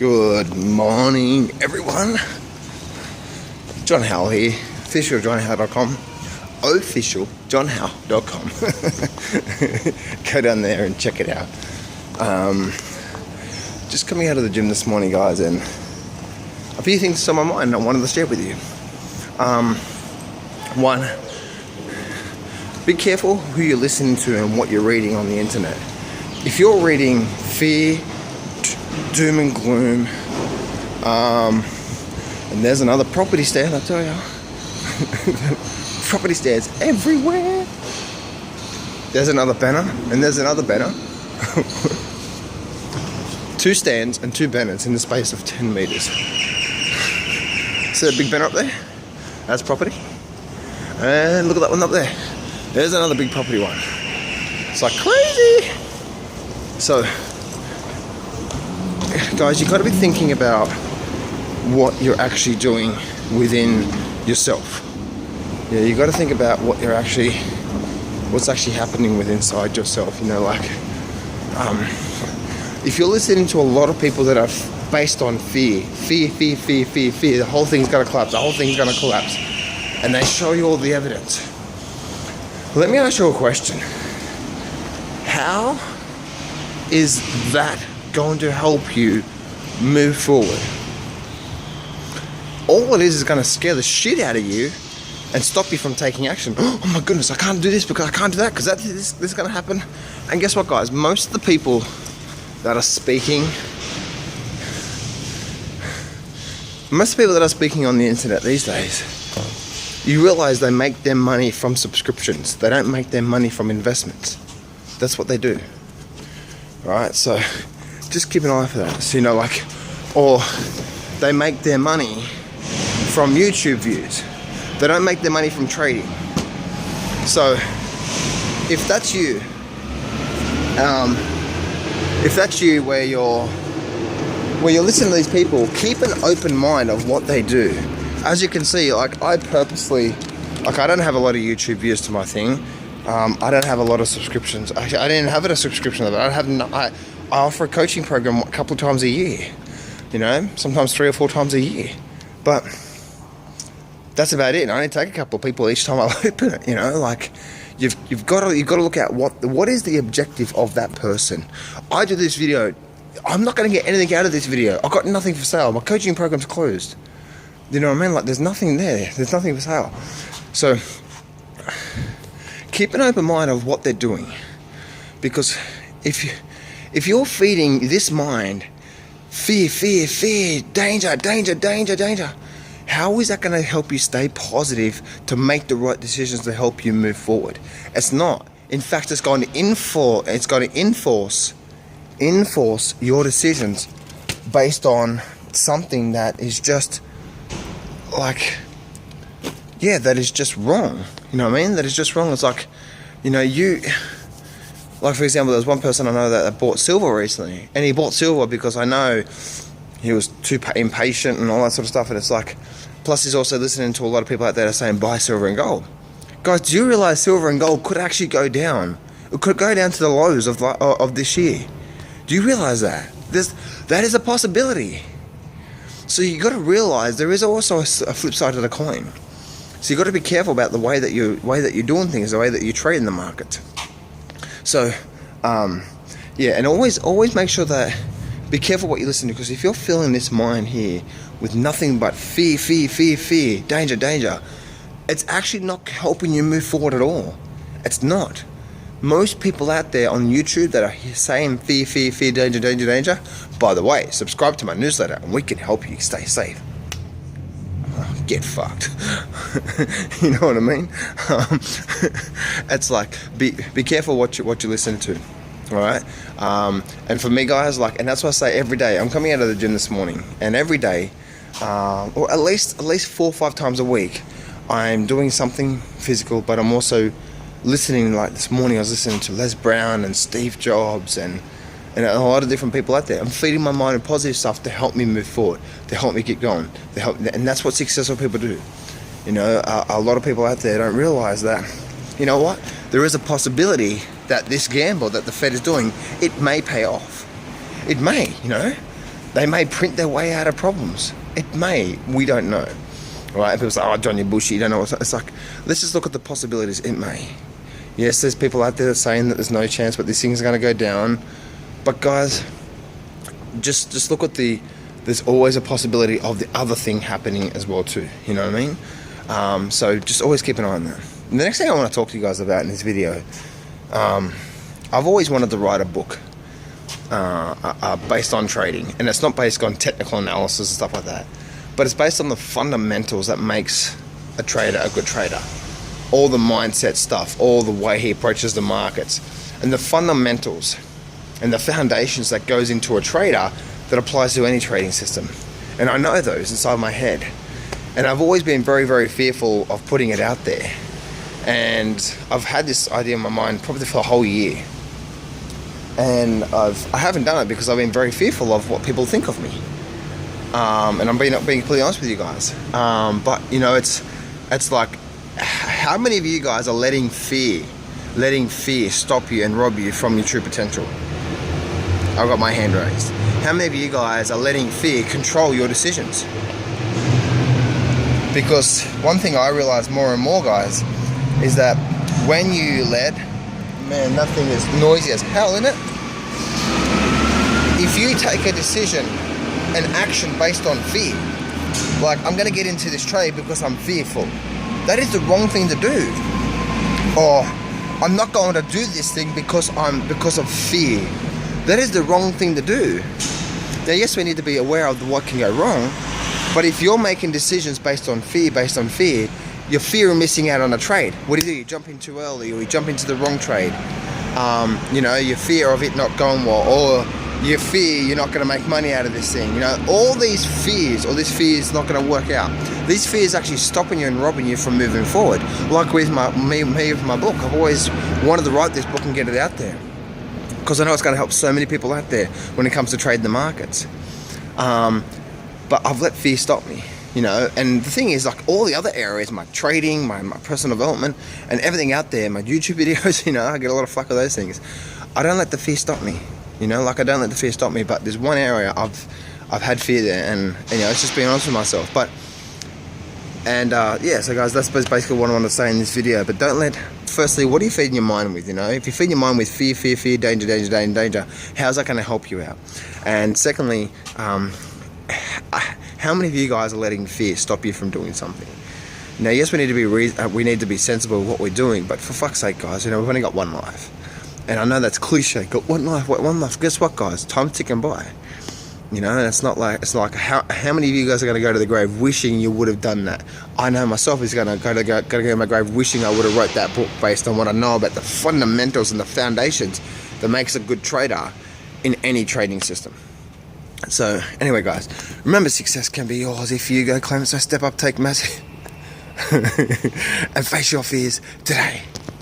Good morning, everyone. John Howell here, official johnhowell.com, official johnhowell.com. Go down there and check it out. Just coming out of the gym this morning, guys, and a few things on my mind I wanted to share with you. One, be careful who you're listening to and what you're reading on the internet. If you're reading fear, doom and gloom, and there's another property stand, I tell you. Property stands everywhere. There's another banner, and there's another banner. 2 stands and 2 banners in the space of 10 meters. See that big banner up there? That's property. And look at that one up there. There's another big property one. It's like crazy. So, guys, you've got to be thinking about what you're actually doing within yourself. Yeah, you've got to think about what's actually happening with inside yourself. You know, like, if you're listening to a lot of people that are based on fear, the whole thing's going to collapse, and they show you all the evidence. Let me ask you a question. How is that going to help you move forward? All it is going to scare the shit out of you and stop you from taking action. Oh my goodness, I can't do this because I can't do that because this is going to happen. And guess what, guys? Most of the people that are speaking, on the internet these days, you realize they make their money from subscriptions. They don't make their money from investments. That's what they do. Right? So just keep an eye for that. So, you know, like, or they make their money from YouTube views. They don't make their money from trading. So if that's you, where you're listening to these people, keep an open mind of what they do. As you can see, like, I purposely, like, I don't have a lot of YouTube views to my thing. I don't have a lot of subscriptions. I didn't have a subscription of it. I offer a coaching program a couple of times a year. You know, sometimes 3 or 4 times a year. But that's about it. I only take a couple of people each time I open it. You know, like, you've got to look at what is the objective of that person. I do this video. I'm not going to get anything out of this video. I've got nothing for sale. My coaching program's closed. You know what I mean? Like, there's nothing there. There's nothing for sale. So keep an open mind of what they're doing, because if you're feeding this mind fear, danger, how is that going to help you stay positive to make the right decisions to help you move forward? It's not. In fact, it's going to enforce your decisions based on something that is just like, yeah, that is just wrong. You know what I mean? That is just wrong. It's like, you know, like, for example, there's one person I know that bought silver recently, and he bought silver because I know he was too impatient and all that sort of stuff. And it's like, plus he's also listening to a lot of people out there that are saying buy silver and gold. Guys, do you realize silver and gold could actually go down? It could go down to the lows of this year. Do you realize that? That is a possibility. So you got to realize there is also a flip side of the coin. So you got to be careful about the way that you're doing things, the way that you trade in the market. So, yeah, and always make sure that, be careful what you listen to, because if you're filling this mind here with nothing but fear, danger, it's actually not helping you move forward at all. It's not. Most people out there on YouTube that are saying fear, danger, by the way, subscribe to my newsletter and we can help you stay safe. Get fucked. You know what I mean? It's like, be careful what you listen to. All right? And for me, guys, like, and that's what I say every day. I'm coming out of the gym this morning, and every day, or at least 4 or 5 times a week, I'm doing something physical, but I'm also listening. Like this morning, I was listening to Les Brown and Steve Jobs and a lot of different people out there. I'm feeding my mind with positive stuff to help me move forward, to help me get going, and that's what successful people do. You know, a lot of people out there don't realize that, you know what, there is a possibility that this gamble that the Fed is doing, it may pay off. It may, you know. They may print their way out of problems. It may. We don't know. Right? And people say, oh, John, you're bushy. You don't know what's... It's like, let's just look at the possibilities. It may. Yes, there's people out there that are saying that there's no chance, but these things are going to go down. But guys, just look at there's always a possibility of the other thing happening as well too. You know what I mean? So just always keep an eye on that. And the next thing I want to talk to you guys about in this video, I've always wanted to write a book based on trading, and it's not based on technical analysis and stuff like that, but it's based on the fundamentals that makes a trader a good trader. All the mindset stuff, all the way he approaches the markets, and the fundamentals and the foundations that goes into a trader that applies to any trading system. And I know those inside my head, and I've always been very, very fearful of putting it out there. And I've had this idea in my mind probably for a whole year, and I haven't done it because I've been very fearful of what people think of me. And I'm being completely honest with you guys. But you know, it's like, how many of you guys are letting fear stop you and rob you from your true potential? I've got my hand raised. How many of you guys are letting fear control your decisions? Because one thing I realize more and more, guys, is that when you let, man, that thing is noisy as hell, isn't it? If you take a decision, an action based on fear, like, I'm going to get into this trade because I'm fearful, that is the wrong thing to do. Or I'm not going to do this thing because of fear. That is the wrong thing to do. Now, yes, we need to be aware of what can go wrong, but if you're making decisions based on fear, your fear of missing out on a trade, what do? You jump in too early, or you jump into the wrong trade. You know, your fear of it not going well, or your fear you're not going to make money out of this thing. You know, all these fears, or this fear is not going to work out. These fears actually stopping you and robbing you from moving forward. Like with me with my book, I've always wanted to write this book and get it out there, because I know it's going to help so many people out there when it comes to trading the markets. But I've let fear stop me, you know. And the thing is, like, all the other areas, my trading, my personal development, and everything out there, my YouTube videos, you know, I get a lot of flack for those things. I don't let the fear stop me, you know. Like, I don't let the fear stop me. But there's one area I've had fear there, and you know, it's just being honest with myself. But yeah, so guys, that's basically what I want to say in this video. But don't let, firstly, what are you feeding your mind with? You know, if you feed your mind with fear, danger, how's that going to help you out? And secondly, how many of you guys are letting fear stop you from doing something? Now, yes, we need to be sensible with what we're doing, but for fuck's sake, guys, you know, we've only got one life. And I know that's cliche, got one life. Guess what, guys? Time's ticking by. You know, and it's like how many of you guys are going to go to the grave wishing you would have done that? I know myself is going to go to my grave wishing I would have wrote that book based on what I know about the fundamentals and the foundations that makes a good trader in any trading system. So anyway, guys, remember, success can be yours if you go claim it. So step up, take massive and face your fears today.